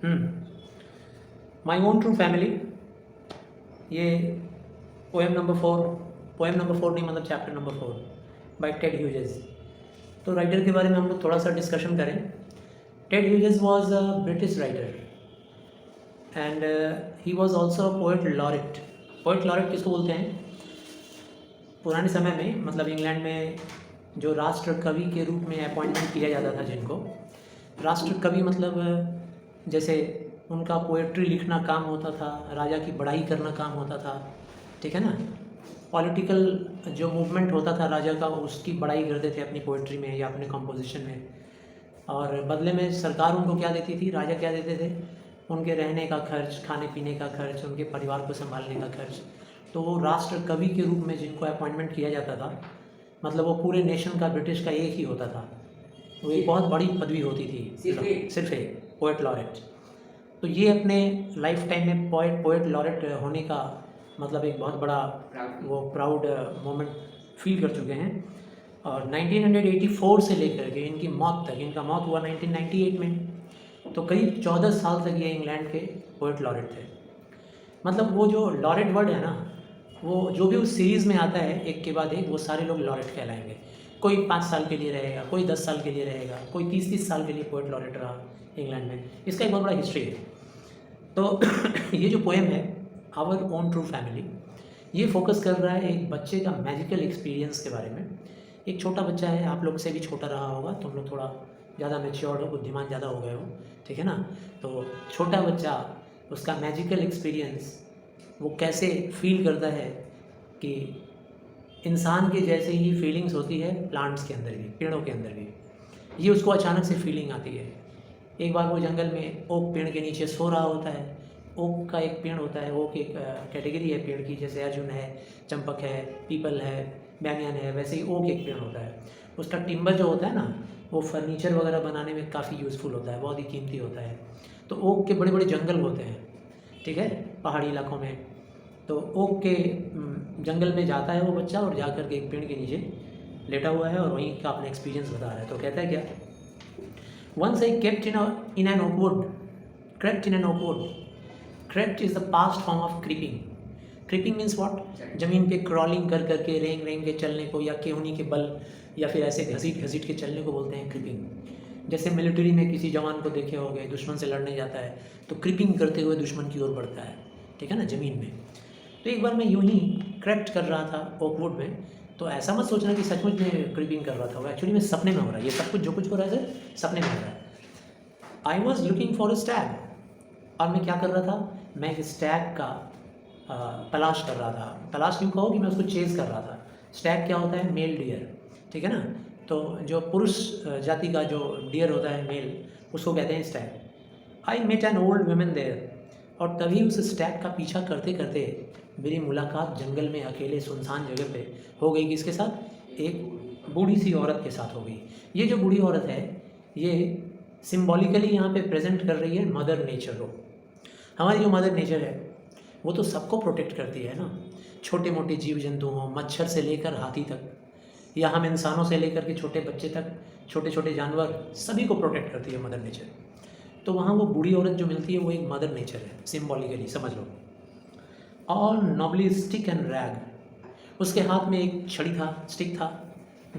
माई own true family, ये poem number 4, poem number 4 नहीं मतलब chapter number 4 by Ted Hughes. तो राइटर के बारे में हम लोग थोड़ा सा डिस्कशन करें। Ted Hughes was a British writer and he was also poet laureate. Poet laureate किसको बोलते हैं? पुराने समय में मतलब इंग्लैंड में जो राष्ट्र कवि के रूप में अपॉइंटमेंट किया जाता था, जिनको राष्ट्र कवि मतलब जैसे उनका पोएट्री लिखना काम होता था, राजा की बड़ाई करना काम होता था, ठीक है ना। पॉलिटिकल जो मूवमेंट होता था राजा का, उसकी बड़ाई करते थे अपनी पोएट्री में या अपने कंपोजिशन में, और बदले में सरकार उनको क्या देती थी, राजा क्या देते थे, उनके रहने का खर्च, खाने पीने का खर्च, उनके परिवार को संभालने का खर्च। तो वो राष्ट्र कवि के रूप में जिनको अपॉइंटमेंट किया जाता था, मतलब वो पूरे नेशन का, ब्रिटिश का एक ही होता था, वो एक बहुत बड़ी पदवी होती थी, सिर्फ एक पोएट लॉरेट। तो ये अपने लाइफ टाइम में पोएट लॉरेट होने का मतलब एक बहुत बड़ा वो प्राउड मोमेंट फील कर चुके हैं। और 1984 से लेकर के इनकी मौत तक, इनका मौत हुआ 1998 में, तो करीब 14 साल तक ये इंग्लैंड के पोएट लॉरेट थे। मतलब वो जो लॉरेट वर्ड है ना, वो जो भी उस सीरीज़ में आता है एक के बाद एक, वो सारे लोग लॉरेट कहलाएंगे। कोई 5 साल के लिए रहेगा, कोई 10 साल के लिए रहेगा, कोई 30-30 साल के लिए पोएट लॉरेट रहा इंग्लैंड में। इसका एक बहुत बड़ा हिस्ट्री है। तो ये जो पोएम है आवर ओन ट्रू फैमिली, ये फोकस कर रहा है एक बच्चे का मैजिकल एक्सपीरियंस के बारे में। एक छोटा बच्चा है, आप लोग से भी छोटा रहा होगा, तुम लोग थोड़ा ज़्यादा मैच्योर्ड हो, बुद्धिमान ज़्यादा हो गए हो, ठीक है ना। तो छोटा बच्चा, उसका मैजिकल एक्सपीरियंस, वो कैसे फील करता है कि इंसान के जैसे ही फीलिंग्स होती है प्लांट्स के अंदर भी, पेड़ों के अंदर भी, ये उसको अचानक से फीलिंग आती है। एक बार वो जंगल में ओक पेड़ के नीचे सो रहा होता है। ओक का एक पेड़ होता है, ओक एक कैटेगरी है पेड़ की, जैसे अर्जुन है, चंपक है, पीपल है, बैंगन है, वैसे ही ओक एक पेड़ होता है। उसका टिम्बर जो होता है ना, वो फर्नीचर वगैरह बनाने में काफ़ी यूज़फुल होता है, बहुत ही कीमती होता है। तो ओक के बड़े बड़े जंगल होते हैं, ठीक है, पहाड़ी इलाकों में। तो ओक के जंगल में जाता है वो बच्चा, और जा कर के एक पेड़ के नीचे लेटा हुआ है और वहीं का अपना एक्सपीरियंस बता रहा है। तो कहता है क्या, Once I kept in an oak wood, crept in an oak wood. Crept is the past form of creeping. Creeping means what? जमीन पे क्रॉलिंग कर करके, रेंग रेंग के चलने को, या केहूनी के बल, या फिर ऐसे घसीट घसीट के चलने को बोलते हैं क्रीपिंग। जैसे मिलिट्री में किसी जवान को देखे होंगे, दुश्मन से लड़ने जाता है तो क्रीपिंग करते हुए दुश्मन की ओर बढ़ता है, ठीक है ना, ज़मीन में। तो एक बार मैं यूं ही क्रेप्ट कर रहा था ओकवुड में, तो ऐसा मत सोचना कि सचमुच में क्रीपिंग कर रहा था, वो एक्चुअली में सपने में हो रहा है। ये सब कुछ जो कुछ हो रहा है सपने में हो रहा है। I was looking for a Stag, और मैं क्या कर रहा था, मैं एक स्टैग का तलाश कर रहा था। तलाश क्यों कहो कि मैं उसको चेज़ कर रहा था। स्टैग क्या होता है? मेल डियर, ठीक है ना। तो जो पुरुष जाति का जो डियर होता है मेल, उसको कहते हैं stag. I met an old women there, और तभी उस स्टैग का पीछा करते करते मेरी मुलाकात जंगल में अकेले सुनसान जगह पे हो गई। किसके साथ? एक बूढ़ी सी औरत के साथ हो गई। ये जो बूढ़ी औरत है, ये सिम्बॉलिकली यहाँ पे प्रेजेंट कर रही है मदर नेचर को। हमारी जो मदर नेचर है वो तो सबको प्रोटेक्ट करती है ना, छोटे मोटे जीव जंतु हों, मच्छर से लेकर हाथी तक, या हम इंसानों से लेकर के छोटे बच्चे तक, छोटे छोटे जानवर, सभी को प्रोटेक्ट करती है मदर नेचर। तो वहाँ वो बूढ़ी औरत जो मिलती है वो एक मदर नेचर है, सिम्बॉलिकली समझ लो। ऑल नॉबली स्टिक एंड रैग, उसके हाथ में एक छड़ी था, स्टिक था।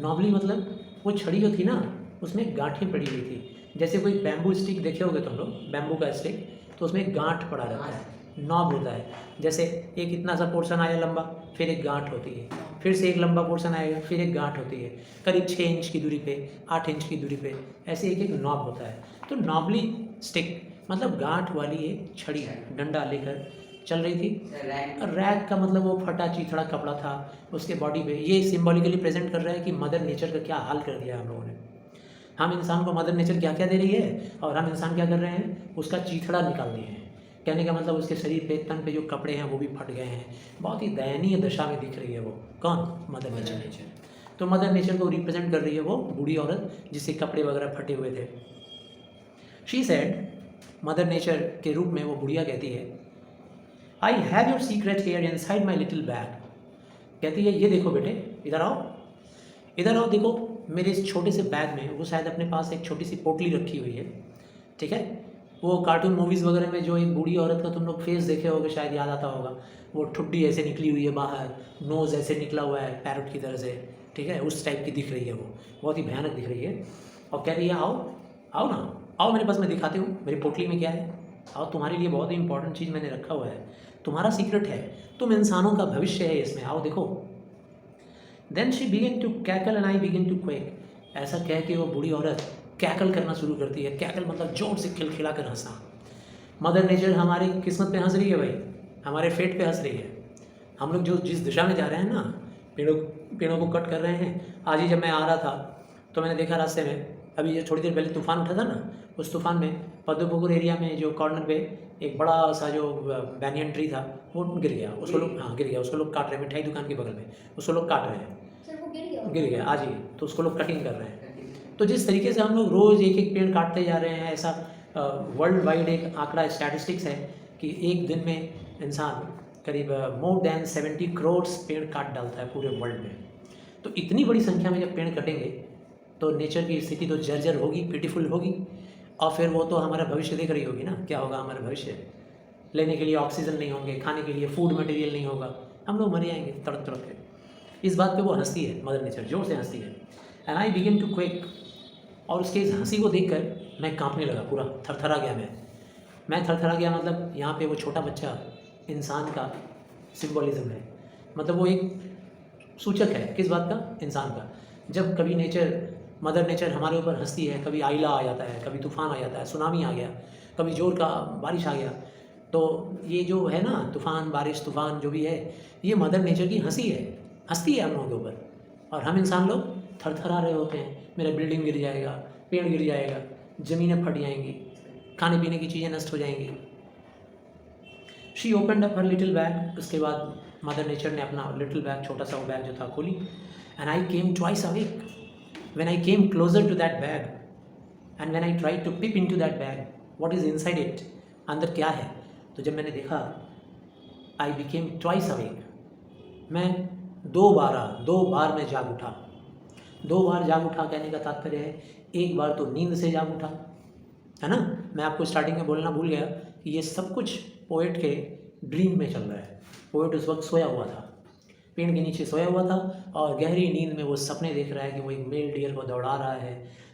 नॉबली मतलब वो छड़ी जो थी ना, उसमें गांठें पड़ी हुई थी। जैसे कोई बैम्बू स्टिक देखे होगे तुम लोग, बैम्बू का स्टिक, तो उसमें गांठ पड़ा रहता है, नॉब होता है। जैसे एक इतना सा पोर्शन आया लंबा, फिर एक गांठ होती है, फिर से एक लंबा पोर्शन आएगा, फिर एक गांठ होती है, करीब 6 इंच की दूरी पे, 8 इंच की दूरी पे, ऐसे एक एक नॉब होता है। तो नॉबली स्टिक मतलब गांठ वाली एक छड़ी, डंडा लेकर चल रही थी। रैग का मतलब वो फटा चिथड़ा कपड़ा था उसके बॉडी पे। ये सिम्बॉलिकली प्रेजेंट कर रहा है कि मदर नेचर का क्या हाल कर दिया हम लोगों ने। हम इंसान को मदर नेचर क्या क्या दे रही है, और हम इंसान क्या कर रहे हैं, उसका चीथड़ा निकाल दिए हैं। कहने का मतलब उसके शरीर पे, तन पे जो कपड़े हैं वो भी फट गए हैं, बहुत ही दयनीय दशा में दिख रही है वो। कौन? Mother nature. तो मदर नेचर को रिप्रेजेंट कर रही है वो बूढ़ी औरत जिसके कपड़े वगैरह फटे हुए थे। शी सेड, मदर नेचर के रूप में वो बुढ़िया कहती है, I have your secret hair inside my little bag. कहती है, ये देखो बेटे, इधर आओ, इधर आओ, देखो मेरे इस छोटे से बैग में, वो शायद अपने पास एक छोटी सी पोटली रखी हुई है, ठीक है। वो कार्टून मूवीज़ वगैरह में जो एक बूढ़ी औरत का तुम लोग फेस देखे होगे, शायद याद आता होगा, वो ठुड्डी ऐसे निकली हुई है बाहर, नोज़ ऐसे निकला हुआ है पैरट की तरह से, ठीक है, उस टाइप की दिख रही है वो, बहुत ही भयानक दिख रही है। और कह रही है आओ आओ ना, आओ मेरे पास, मैं दिखाती हूँ मेरी पोटली में क्या है, आओ तुम्हारे लिए बहुत ही इंपॉर्टेंट चीज़ मैंने रखा हुआ है, तुम्हारा सीक्रेट है, तुम इंसानों का भविष्य है इसमें, आओ देखो। Then she begin to cackle and I begin to quake. ऐसा कह के वो बूढ़ी औरत कैकल करना शुरू करती है। कैकल मतलब जोर से खिलखिला कर हंसना। मदर नेचर हमारी किस्मत पे हंस रही है भाई, हमारे फेट पे हंस रही है। हम लोग जो जिस दिशा में जा रहे हैं ना, पेड़ों को कट कर रहे हैं। आज ही जब मैं आ रहा था तो मैंने देखा रास्ते में, अभी ये थोड़ी देर पहले तूफान उठा था ना, उस तूफान में पद्मपुकुर एरिया में जो कॉर्नर पे एक बड़ा सा जो बैनियन ट्री था वो गिर गया, उसको लोग, हाँ गिर गया, उसको लोग काट रहे हैं, मिठाई दुकान के बगल में उसको लोग काट रहे हैं। सर वो गिर गया आज ही, तो उसको लोग कटिंग कर रहे हैं। तो जिस तरीके से हम लोग रोज़ एक एक पेड़ काटते जा रहे हैं, ऐसा वर्ल्ड वाइड एक आंकड़ा स्टैटिस्टिक्स है कि एक दिन में इंसान करीब मोर देन 70 करोड़ पेड़ काट डालता है पूरे वर्ल्ड में। तो इतनी बड़ी संख्या में जब पेड़ कटेंगे तो नेचर की स्थिति तो जर्जर होगी, पिटीफुल होगी, और फिर वो तो हमारा भविष्य देख रही होगी ना, क्या होगा हमारा भविष्य। लेने के लिए ऑक्सीजन नहीं होंगे, खाने के लिए फूड मटेरियल नहीं होगा, हम लोग मर जाएंगे तड़प तड़प के। इस बात पे वो हंसती है, मदर नेचर जोर से हंसती है। And I begin to quake. और उसके इस हंसी को देखकर मैं कांपने लगा, पूरा थरथरा गया मैं थरथरा गया। मतलब यहाँ पे वो छोटा बच्चा इंसान का सिंबलिज्म है, मतलब वो एक सूचक है किस बात का, इंसान का। जब कभी नेचर, मदर नेचर हमारे ऊपर हंसती है, कभी आइला आ जाता है, कभी तूफान आ जाता है, सुनामी आ गया, कभी जोर का बारिश आ गया, तो ये जो है ना तूफान, बारिश, तूफान जो भी है, ये मदर नेचर की हंसी है, हंसती है हम लोगों के ऊपर। और हम इंसान लोग थरथरा रहे होते हैं, मेरा बिल्डिंग गिर जाएगा, पेड़ गिर जाएगा, ज़मीनें फट जाएंगी, खाने पीने की चीज़ें नष्ट हो जाएंगी। She opened up her little bag. उसके बाद मदर नेचर ने अपना लिटिल बैग, छोटा सा वो बैग जो था, खोली। And I came twice awake. When I came closer to that bag and when I tried to peep into that bag what is inside it, अंदर क्या है, तो जब मैंने देखा, आई बिकेम ट्वाइस अवेक। मैं दो बार मैं जाग उठा। 2 बार जाग उठा कहने का तात्पर्य है, एक बार तो नींद से जाग उठा, है ना। मैं आपको स्टार्टिंग में बोलना भूल गया कि ये सब कुछ पोएट के ड्रीम में चल रहा है। पोएट उस वक्त सोया हुआ था, पेड़ के नीचे सोया हुआ था, और गहरी नींद में वो सपने देख रहा है कि वो एक मेल डियर को दौड़ा रहा है।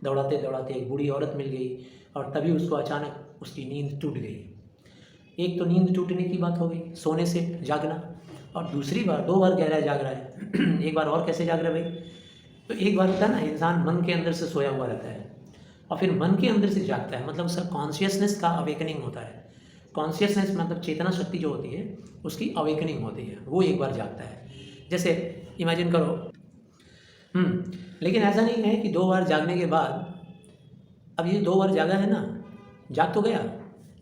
दौड़ाते दौड़ाते एक बूढ़ी औरत मिल गई, और तभी उसको अचानक उसकी नींद टूट गई। एक तो नींद टूटने की बात हो गई, सोने से जागना, और दूसरी बार 2 बार कह रहा है जाग रहा है एक बार और कैसे जाग रहा है भाई। तो एक बार होता है ना, इंसान मन के अंदर से सोया हुआ रहता है और फिर मन के अंदर से जागता है, मतलब उसका कॉन्शियसनेस का अवेकनिंग होता है। कॉन्शियसनेस मतलब चेतना शक्ति जो होती है उसकी अवेकनिंग होती है, वो एक बार जागता है। जैसे इमेजिन करो, लेकिन ऐसा नहीं है कि 2 बार जागने के बाद, अब ये 2 बार जागा है ना, जाग तो गया,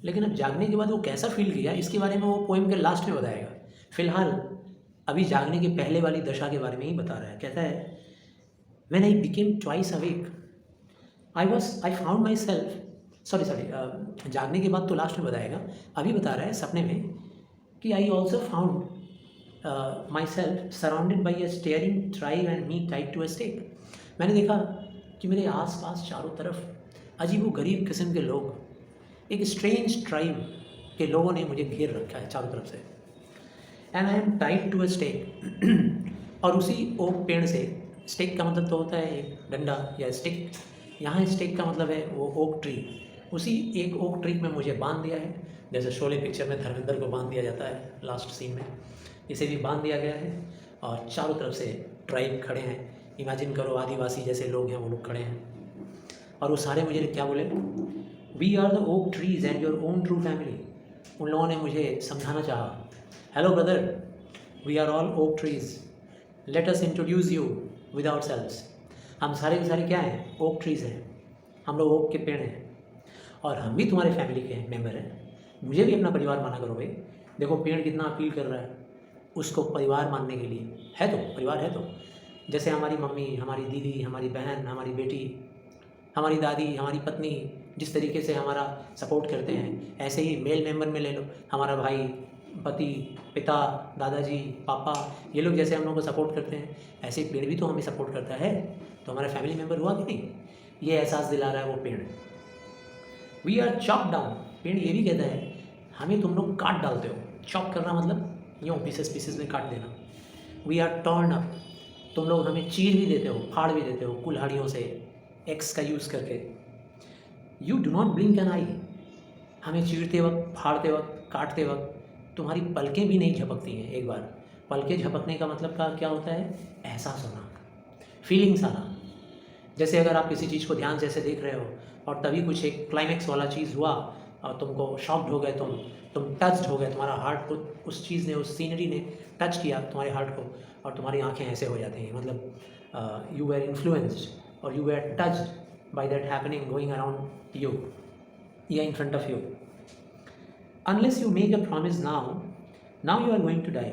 लेकिन अब जागने के बाद वो कैसा फील किया इसके बारे में वो पोएम के लास्ट में बताएगा। फिलहाल अभी जागने के पहले वाली दशा के बारे में ही बता रहा है। कहता है, When I became twice awake, I found myself, जागने के बाद तो लास्ट में बताएगा, अभी बता रहा है सपने में कि I also found myself surrounded by a staring tribe and me tied to a stake. मैंने देखा कि मेरे आसपास चारों तरफ अजीब व गरीब किस्म के लोग, एक स्ट्रेंज ट्राइब के लोगों ने मुझे घेर रखा है चारों तरफ से। And I am tied to a stake, और उसी ओक पेड़ से, स्टेक का मतलब तो होता है एक डंडा या स्टिक, यहाँ स्टेक का मतलब है वो ओक ट्री, उसी एक ओक ट्री में मुझे बांध दिया है। जैसे शोले पिक्चर में धर्मेंद्र को बांध दिया जाता है लास्ट सीन में, इसे भी बांध दिया गया है, और चारों तरफ से ट्राइब खड़े हैं। इमेजिन करो आदिवासी जैसे लोग हैं, वो लोग खड़े हैं, और वो सारे मुझे क्या बोले, we are the oak trees and your own true family. उन लोगों ने मुझे समझाना चाहा, hello brother, we are all oak trees, let us introduce you with ourselves. हम सारे के सारे क्या हैं, ओक ट्रीज़ हैं, हम लोग ओक के पेड़ हैं, और हम भी तुम्हारे फैमिली के मेंबर हैं। मुझे भी अपना परिवार माना करो भाई। देखो पेड़ कितना अपील कर रहा है उसको परिवार मानने के लिए, है तो परिवार है तो। जैसे हमारी मम्मी, हमारी दीदी, हमारी बहन, हमारी बेटी, हमारी दादी, हमारी पत्नी जिस तरीके से हमारा सपोर्ट करते हैं, ऐसे ही मेल मेंबर में ले लो, हमारा भाई, पति, पिता, दादाजी, पापा, ये लोग जैसे हम लोगों को सपोर्ट करते हैं, ऐसे पेड़ भी तो हमें सपोर्ट करता है, तो हमारा फैमिली मेम्बर हुआ कि नहीं। ये एहसास दिला रहा है वो पेड़। वी आर चॉप डाउन, पेड़ ये भी कहता है हमें तुम लोग काट डालते हो। चॉप करना मतलब यूँ पीसेस पीसेस में काट देना। वी आर टर्न अप, तुम लोग हमें चीर भी देते हो, फाड़ भी देते हो कुल्हाड़ियों से एक्स का यूज़ करके। You do not blink an eye, हमें चीरते वक्त, फाड़ते वक्त, काटते वक्त तुम्हारी पलकें भी नहीं झपकती हैं एक बार। पलकें झपकने का मतलब का क्या होता है? एहसास होना, फीलिंग्स आना। जैसे अगर आप किसी चीज़ को ध्यान से ऐसे देख रहे हो और तभी कुछ एक क्लाइमैक्स वाला चीज़ हुआ और तुमको शॉक्ड हो गए, तुम टच्ड हो गए, तुम्हारा हार्ट को उस चीज़ ने, उस सीनरी ने टच किया तुम्हारे हार्ट को और तुम्हारी आंखें ऐसे हो जाती हैं। मतलब यू वेर इन्फ्लुएंस्ड और you were touched by that happening going around you या in front of you. Unless you make a promise now, now you are going to die.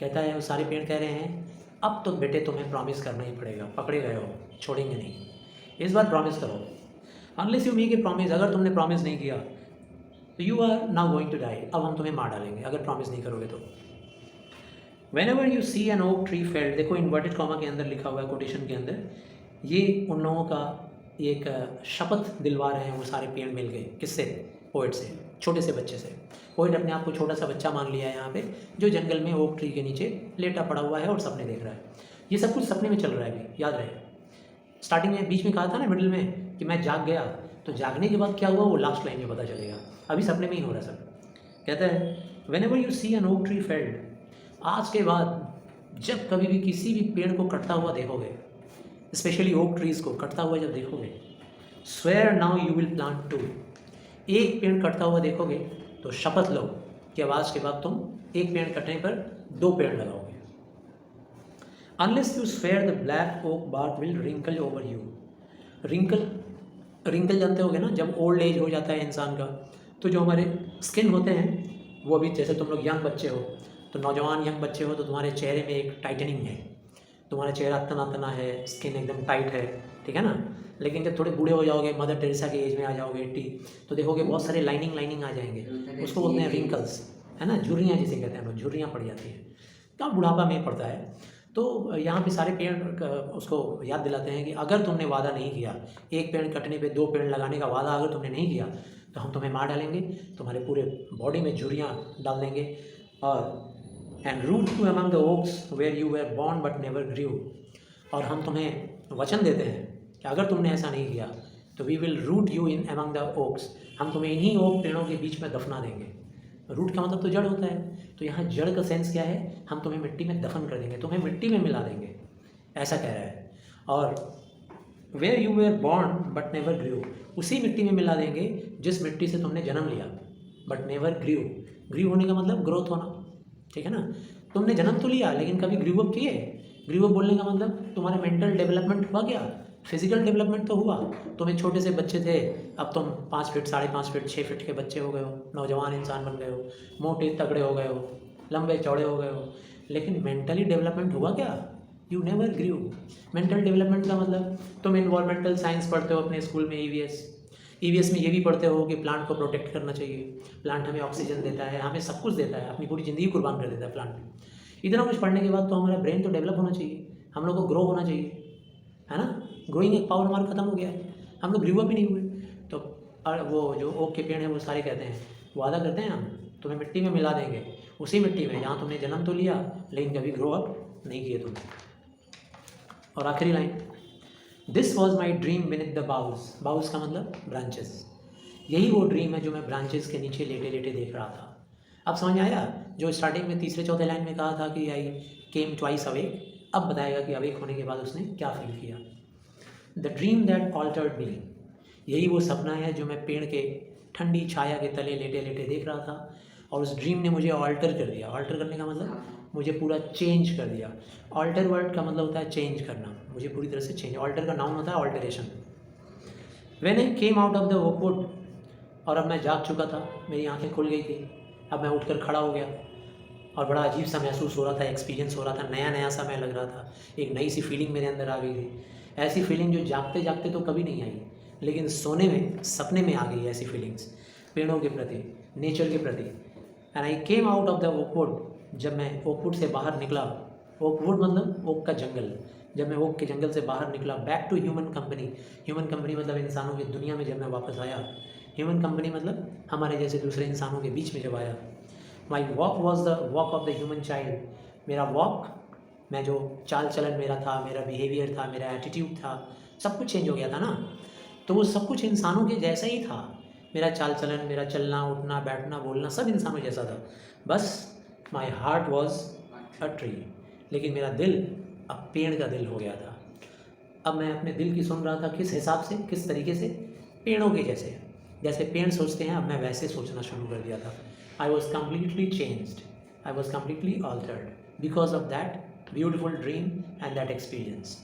कहता है वो सारे पेड़ कह रहे हैं अब तो बेटे तुम्हें प्रॉमिस करना ही पड़ेगा, पकड़े गए हो, छोड़ेंगे नहीं, इस बार प्रॉमिस करो। Unless you make a promise, अगर तुमने प्रॉमिस नहीं किया तो you are now going to die, अब हम तुम्हें मार डालेंगे अगर प्रॉमिस नहीं करोगे तो। Whenever you see an oak tree felled, देखो इन्वर्टेड कॉमा के अंदर लिखा हुआ है कोटेशन के अंदर, ये उन लोगों का एक शपथ दिलवा रहे हैं वो सारे पेड़ मिल गए। किससे? पोइट से, छोटे से बच्चे से। पोइट अपने आप को छोटा सा बच्चा मान लिया है यहाँ पे, जो जंगल में ओक ट्री के नीचे लेटा पड़ा हुआ है और सपने देख रहा है। ये सब कुछ सपने में चल रहा है अभी, याद रहे। स्टार्टिंग में बीच में कहा था ना मिडिल में कि मैं जाग गया, तो जागने के बाद क्या हुआ वो लास्ट लाइन में पता चलेगा, अभी सपने में ही हो रहा है सब। कहता है whenever you see an oak tree felled, आज के बाद जब कभी भी किसी भी पेड़ को कटता हुआ देखोगे, स्पेशली ओक ट्रीज़ को कटता हुआ जब देखोगे, swear now you will plant two, एक पेड़ कटता हुआ देखोगे तो शपथ लो कि अब आज के बाद तुम एक पेड़ कटने पर 2 पेड़ लगाओगे। Unless you swear the black oak bark will wrinkle over you. Wrinkle जानते होगे ना, जब ओल्ड एज हो जाता है इंसान का तो जो हमारे स्किन होते हैं वो अभी, जैसे तुम लोग यंग बच्चे हो तो नौजवान यंग बच्चे हो तो तुम्हारे चेहरे में एक टाइटनिंग है, तुम्हारा चेहरा तना तना है, स्किन एकदम टाइट है, ठीक है ना। लेकिन जब थोड़े बूढ़े हो जाओगे, मदर टेरेसा के एज में आ जाओगे 80, तो देखोगे बहुत सारे लाइनिंग आ जाएंगे, उसको बोलते हैं रिंकल्स, है ना, झुर्रियाँ जिसे कहते हैं, झुर्रियाँ पड़ जाती हैं, तो बुढ़ापा में पड़ता है। तो यहाँ पे सारे पेड़ उसको याद दिलाते हैं कि अगर तुमने वादा नहीं किया, एक पेड़ कटने पे 2 पेड़ लगाने का वादा अगर तुमने नहीं किया तो हम तुम्हें मार डालेंगे, तुम्हारे पूरे बॉडी में झुर्रियाँ डाल देंगे। और and root to among the oaks where you were born but never grieve, और हम तुम्हें वचन देते हैं कि अगर तुमने ऐसा नहीं किया तो we will root you in among the oaks, हम तुम्हें इन्हीं ओक पेड़ों के बीच में दफना देंगे। रूट का मतलब तो जड़ होता है, तो यहाँ जड़ का सेंस क्या है, हम तुम्हें मिट्टी में दफन कर देंगे, तुम्हें मिट्टी में मिला देंगे, ऐसा कह रहा है। और where you were born but never grieve, उसी मिट्टी में मिला देंगे जिस मिट्टी से तुमने जन्म लिया, बट नेवर ग्रीव, ग्रीव होने का मतलब ग्रोथ होना, ठीक है ना। तुमने जन्म तो लिया लेकिन कभी ग्रीव अप किए? ग्रीव अप बोलने का मतलब तुम्हारे मेंटल डेवलपमेंट हुआ क्या? फिजिकल डेवलपमेंट तो हुआ, तुम एक छोटे से बच्चे थे, अब तुम 5 फीट, 5.5 फीट, 6 फीट के बच्चे हो गए हो, नौजवान इंसान बन गए हो, मोटे तगड़े हो गए हो, लंबे चौड़े हो गए हो, लेकिन मेंटली डेवलपमेंट हुआ क्या? You never grieve. Mental development का मतलब तुम इन्वायरमेंटल साइंस पढ़ते हो अपने स्कूल में, ईवीएस में ये भी पढ़ते हो कि प्लांट को प्रोटेक्ट करना चाहिए, प्लांट हमें ऑक्सीजन देता है, हमें सब कुछ देता है, अपनी पूरी ज़िंदगी कुर्बान कर देता है प्लांट। इतना कुछ पढ़ने के बाद तो हमारा ब्रेन तो डेवलप होना चाहिए, हम लोग को ग्रो होना चाहिए, है ना। ग्रोइंग एक पावर हमारा खत्म हो गया है, हम लोग ग्रीव अप ही नहीं हुए। तो वो जो ओक के पेड़ हैं वो सारे कहते हैं, वादा करते हैं हम तुम्हें मिट्टी में मिला देंगे, उसी मिट्टी में जहाँ तुमने जन्म तो लिया लेकिन कभी ग्रो अप नहीं किए तुमने। और आखिरी line, this was my dream beneath the boughs, boughs का मतलब ब्रांचेस, यही वो ड्रीम है जो मैं ब्रांचेस के नीचे लेटे लेटे देख रहा था। अब समझ आया जो स्टार्टिंग में 3-4 लाइन में कहा था कि आई केम ट्वाइस अवेक, अब बताएगा कि अवेक होने के बाद उसने क्या फील किया। द ड्रीम दैट ऑल्टर्ड मी, यही वो सपना है जो मैं पेड़ के ठंडी छाया के तले लेटे लेटे देख रहा था, और उस ड्रीम ने मुझे ऑल्टर कर दिया। ऑल्टर करने का मतलब मुझे पूरा चेंज कर दिया। ऑल्टर वर्ड का मतलब होता है चेंज करना, मुझे पूरी तरह से चेंज, ऑल्टर का नाउन होता है alteration. When I came out of the oakwood, और अब मैं जाग चुका था, मेरी आंखें खुल गई थी, अब मैं उठकर खड़ा हो गया और बड़ा अजीब सा महसूस हो रहा था, एक्सपीरियंस हो रहा था, नया नया सा मैं लग रहा था, एक नई सी फीलिंग मेरे अंदर आ गई थी, ऐसी फीलिंग जो जागते जागते तो कभी नहीं आई, लेकिन सोने में, सपने में आ गई ऐसी फीलिंग्स पेड़ों के प्रति, नेचर के प्रति। And I came out of the oakwood, जब मैं ओकवुड से बाहर निकला, ओकवुड मतलब ओक का जंगल, जब मैं ओक के जंगल से बाहर निकला, back to human company, human company मतलब इंसानों की दुनिया में जब मैं वापस आया, ह्यूमन कंपनी मतलब हमारे जैसे दूसरे इंसानों के बीच में जब आया। My walk was the walk of the human child. मेरा वॉक, मैं जो चाल चलन मेरा था, मेरा बिहेवियर था, मेरा एटीट्यूड था, सब कुछ चेंज हो गया था ना। तो वो सब कुछ इंसानों के जैसा ही था। मेरा चाल चलन, मेरा चलना उठना बैठना बोलना सब इंसानों जैसा था। बस my heart was a tree, लेकिन मेरा दिल अब पेड़ का दिल हो गया था। अब मैं अपने दिल की सुन रहा था, किस हिसाब से, किस तरीके से, पेड़ों के जैसे। जैसे पेड़ सोचते हैं, अब मैं वैसे सोचना शुरू कर दिया था। I was completely changed, I was completely altered because of that beautiful dream and that experience.